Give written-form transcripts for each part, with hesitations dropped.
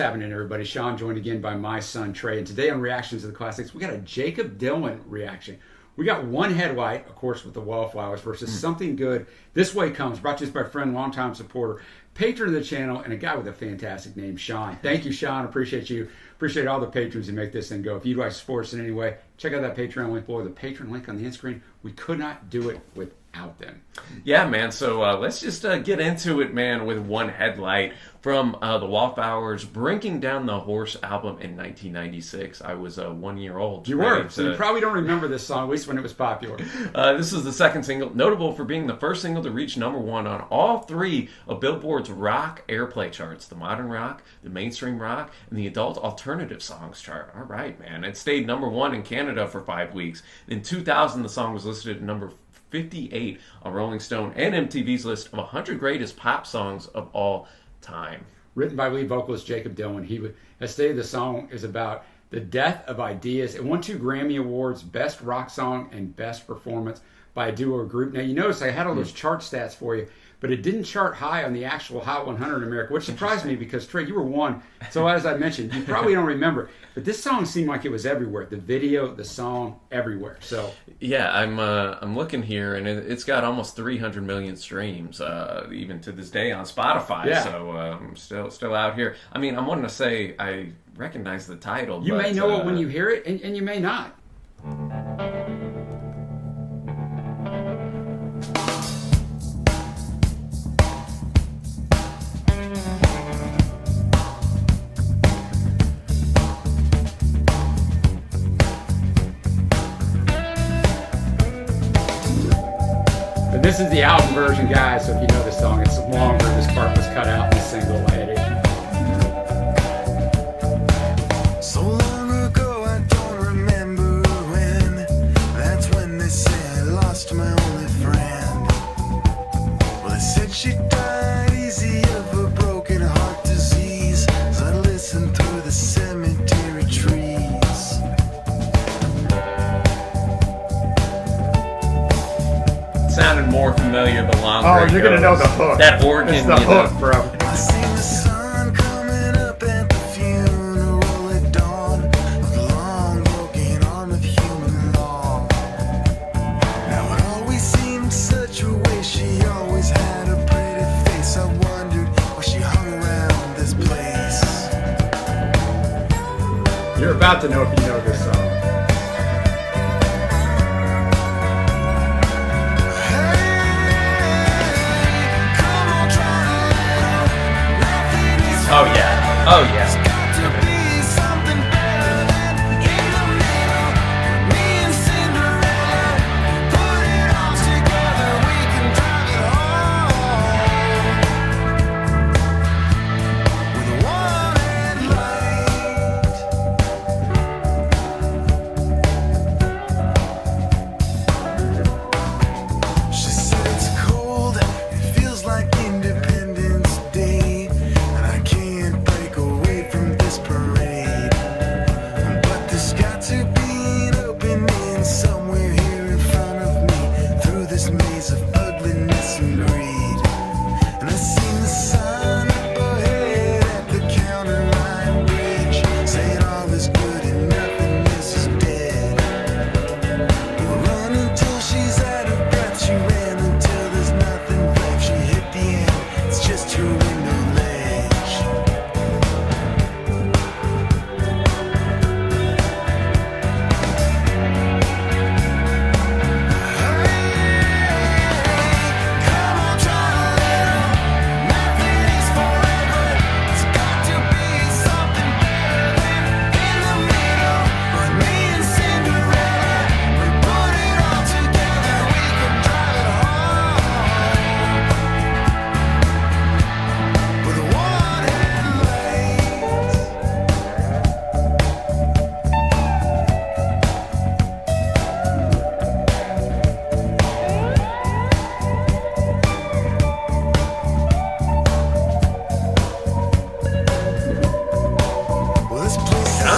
happening, everybody? Sean, joined again by my son Trey, and today on Reactions to the Classics, we got a Jakob Dylan reaction. We got one Headlight, of course, with the Wallflowers versus Something Good. This Way Comes, brought to us by a friend, longtime supporter, patron of the channel, and a guy with a fantastic name, Sean. Thank you, Sean. Appreciate you. Appreciate all the patrons who make this thing go. If you'd like to support us in any way, check out that Patreon link below, the patron link on the end screen. We could not do it without them. Yeah, man. So let's just get into it, man, with one Headlight from the Wallflowers, Breaking Down the Horse album in 1996. I was 1 year old. You were, so you probably don't remember this song, at least when it was popular. This is the second single, notable for being the first single to reach #1 on all three of Billboard's rock airplay charts, the modern rock, the mainstream rock, and the adult alternative songs chart. All right, man. It stayed #1 in Canada for 5 weeks. In 2000, the song was listed at number 58 on Rolling Stone and MTV's list of 100 greatest pop songs of all time. Written by lead vocalist Jakob Dylan. He has stated the song is about the death of ideas. It won 2 Grammy Awards, Best Rock Song and Best Performance by a duo or group. Now, you notice I had all those chart stats for you, but it didn't chart high on the actual Hot 100 in America, which surprised me because, Trey, you were one. So as I mentioned, you probably don't remember, but this song seemed like it was everywhere. The video, the song, everywhere. So yeah, I'm looking here, and it's got almost 300 million streams, even to this day on Spotify. Yeah. So still out here. I mean, I'm wanting to say I recognize the title. You may know it when you hear it, and you may not. But this is the album version, guys, so if you know this song, it's longer. This part was cut out in the single edit. So long ago, I don't remember when. That's when they say I lost my only friend. Well, they said she died easy of a broken heart disease. As I listened through the cemetery trees. Sounded more familiar the longer. Oh, you're gonna know the hook. That organ, it's the hook, bro. I seen the sun coming up at the funeral at dawn of the long broken arm of human law. Now it always seemed such a waste. She always had a pretty face. I wondered why she hung around this place. You're about to know if you know this song. Oh yeah. Oh yeah.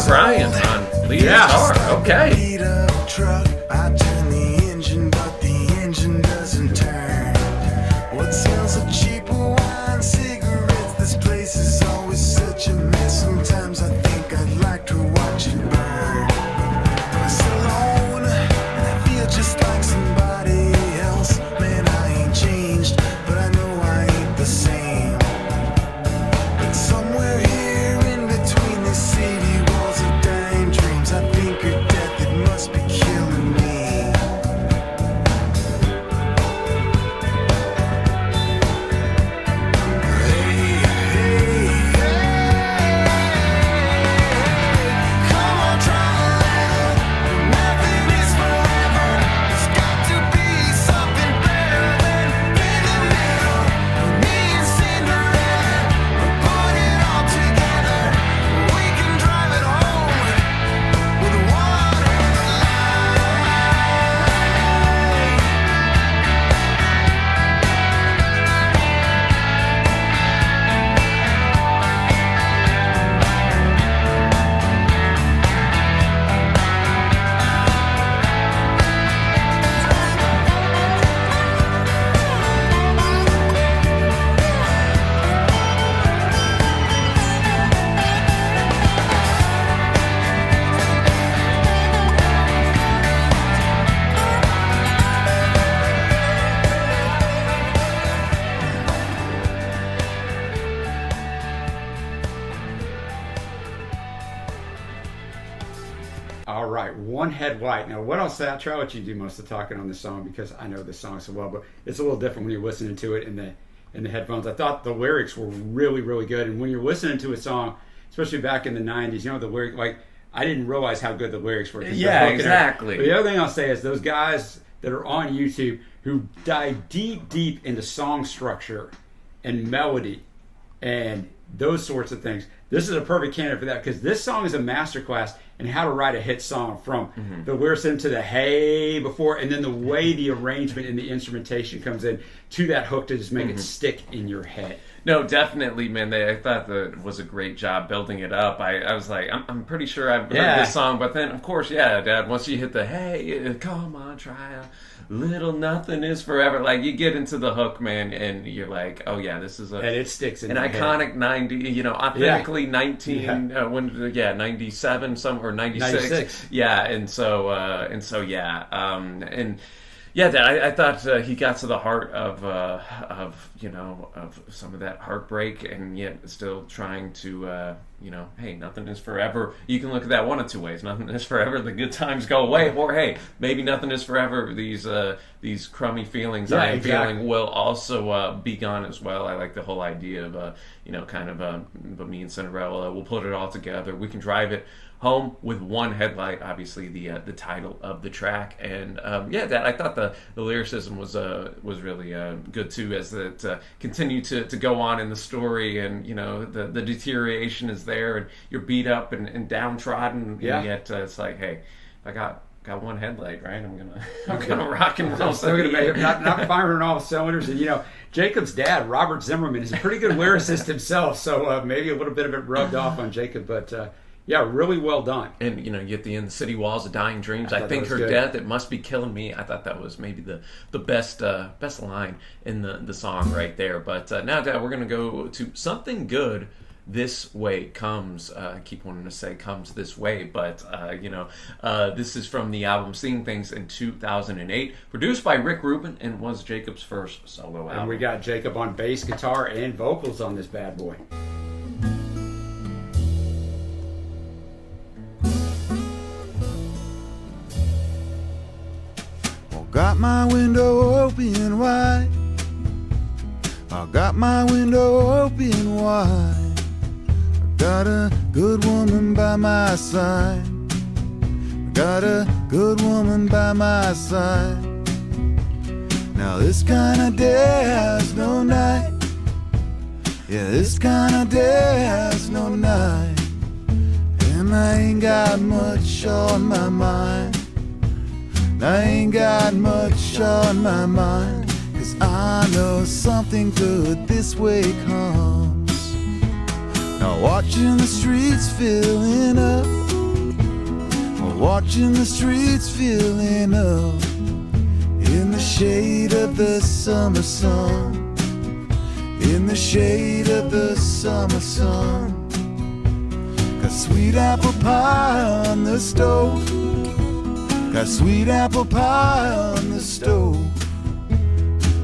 Brian's on lead guitar. Okay. Beat up truck. I turn the engine, but the engine doesn't turn. What sells a cheaper wine, cigarettes? This place is always such a mess. All right, One Headlight. Now, what I'll say, I'll try to let you do most of the talking on this song because I know this song so well, but it's a little different when you're listening to it in the headphones. I thought the lyrics were really, really good, and when you're listening to a song, especially back in the 90s, the lyric, like, I didn't realize how good the lyrics were. Yeah, exactly. But the other thing I'll say is those guys that are on YouTube who dive deep into song structure and melody and those sorts of things. This is a perfect candidate for that because this song is a masterclass in how to write a hit song from the lyrics into the hey before, and then the way the arrangement and the instrumentation comes in to that hook to just make it stick in your head. No, definitely, man. I thought that was a great job building it up. I was like, I'm pretty sure I've heard this song, but then, of course, Dad, once you hit the, hey, come on, try a little nothing is forever, like, you get into the hook, man, and you're like, oh, yeah, this is and it sticks in an iconic 90, authentically 97, or 96. Yeah, and so, yeah, Dad, I thought he got to the heart of some of that heartbreak, and yet still trying to, hey, nothing is forever. You can look at that one of two ways: nothing is forever, the good times go away, or hey, maybe nothing is forever. These crummy feelings I am feeling will also be gone as well. I like the whole idea of but me and Cinderella, we'll put it all together. We can drive it home with one headlight, obviously the title of the track, and Dad, I thought the lyricism was really good too, as it continued to go on in the story, and the deterioration is there, and you're beat up and downtrodden, and yet it's like, hey, I got one headlight, right? I'm gonna rock and roll. I'm still gonna make it, not firing on all cylinders. And Jacob's dad, Robert Zimmerman, is a pretty good lyricist himself, so maybe a little bit of it rubbed off on Jacob, but. Yeah, really well done. And, you get the end, the city walls of dying dreams. I think her death, it must be killing me. I thought that was maybe the best line in the song right there. But now, Dad, we're going to go to Something Good This Way Comes. I keep wanting to say comes this way, but, this is from the album Seeing Things in 2008, produced by Rick Rubin, and was Jacob's first solo album. And we got Jacob on bass, guitar, and vocals on this bad boy. Got my window open wide. I got my window open wide. I got a good woman by my side. I got a good woman by my side. Now this kind of day has no night. Yeah, this kind of day has no night. And I ain't got much on my mind. I ain't got much on my mind, 'cause I know something good this way comes. Now watching the streets filling up, watching the streets filling up, in the shade of the summer sun, in the shade of the summer sun. Got sweet apple pie on the stove, got sweet apple pie on the stove.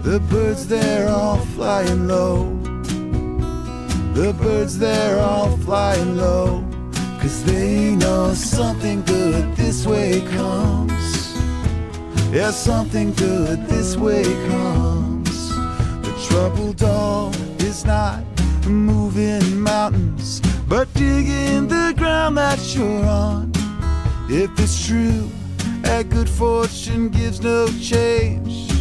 The birds, they're all flying low. The birds, they're all flying low. 'Cause they know something good this way comes. Yeah, something good this way comes. The troubled dog is not moving mountains, but digging the ground that you're on. If it's true that good fortune gives no change,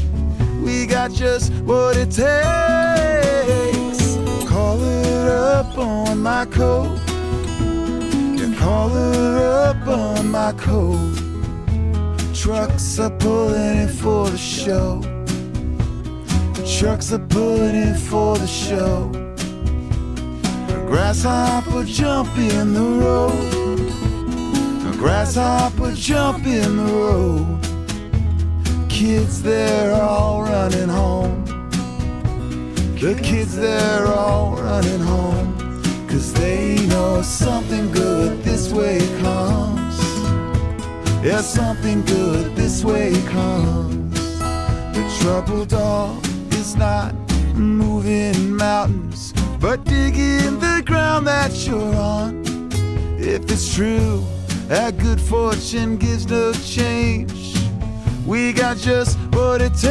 we got just what it takes. Call it up on my coat. Yeah, call it up on my coat. Trucks are pulling in for the show. Trucks are pulling in for the show. A grasshopper jump in the road. Grasshopper jump in the road. Kids, they're all running home. The kids, they're all running home. 'Cause they know something good this way comes. Yeah, something good this way comes. The troubled dog is not moving mountains, but digging the ground that you're on. If it's true that good fortune gives no change. We got just what it takes.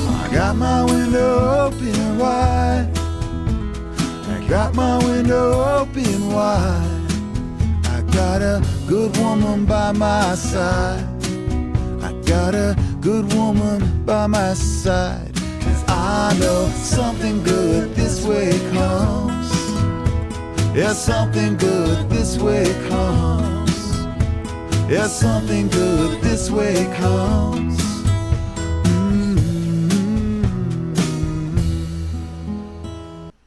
I got my window open wide. I got my window open wide. I got a good woman by my side. I got a good woman by my side. 'Cause I know something good this way comes. Yeah, something good this way comes. Yeah, something good this way comes.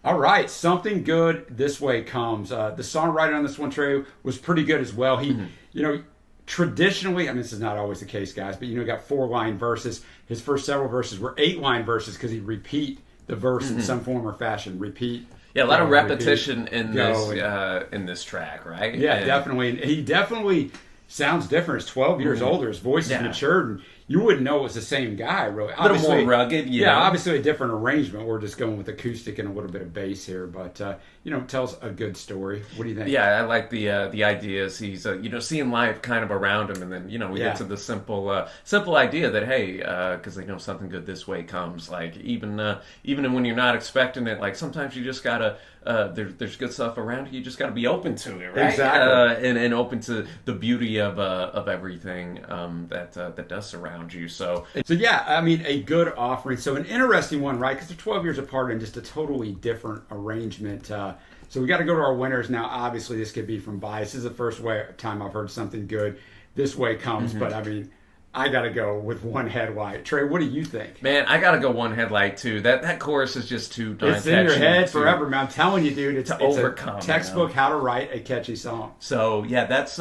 All right, something good this way comes. The songwriting on this one, Trey, was pretty good as well. He, you know, traditionally, I mean, this is not always the case, guys, but you know, he got 4-line verses. His first several verses were 8-line verses because he'd repeat the verse in some form or fashion. Repeat. Yeah, a lot of repeat, repetition in this track, right? Yeah, And definitely. And he definitely sounds different. He's 12 years older. His voice has matured, and you wouldn't know it was the same guy, really. A little more rugged, you know? Obviously a different arrangement. We're just going with acoustic and a little bit of bass here, but you know, tells a good story. What do you think? Yeah, I like the ideas. He's you know, seeing life kind of around him, and then you know we get to the simple idea that hey, because they know something good this way comes. Like even when you're not expecting it, like sometimes you just gotta there's good stuff around you. You just gotta be open to it, right? Exactly. And open to the beauty of everything that does surround you. So yeah, I mean, a good offering. So an interesting one, right? Because they're 12 years apart and just a totally different arrangement. So we got to go to our winners now. Obviously, this could be from bias. This is the first time I've heard something good this way comes. But I mean, I got to go with One Headlight. Trey, what do you think? man, I gotta go One Headlight too. That chorus is just too darn It's in your catchy head to- forever, man. I'm telling you, dude. It's overcome, a textbook how to write a catchy song. So yeah, that's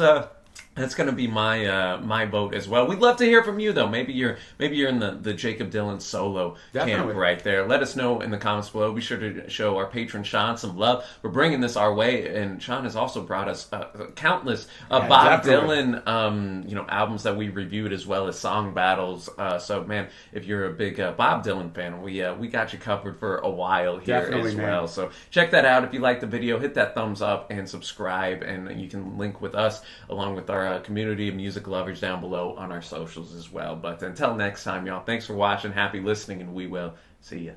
going to be my vote as well. We'd love to hear from you though. Maybe you're in the Jakob Dylan solo camp right there. Let us know in the comments below. Be sure to show our patron Sean some love for bringing this our way. And Sean has also brought us countless Bob Dylan albums that we reviewed, as well as song battles. So man, if you're a big Bob Dylan fan, we got you covered for a while here as well. So check that out. If you like the video, hit that thumbs up and subscribe, and you can link with us along with our community of music lovers down below on our socials as well. But until next time, y'all, thanks for watching, happy listening, and we will see you.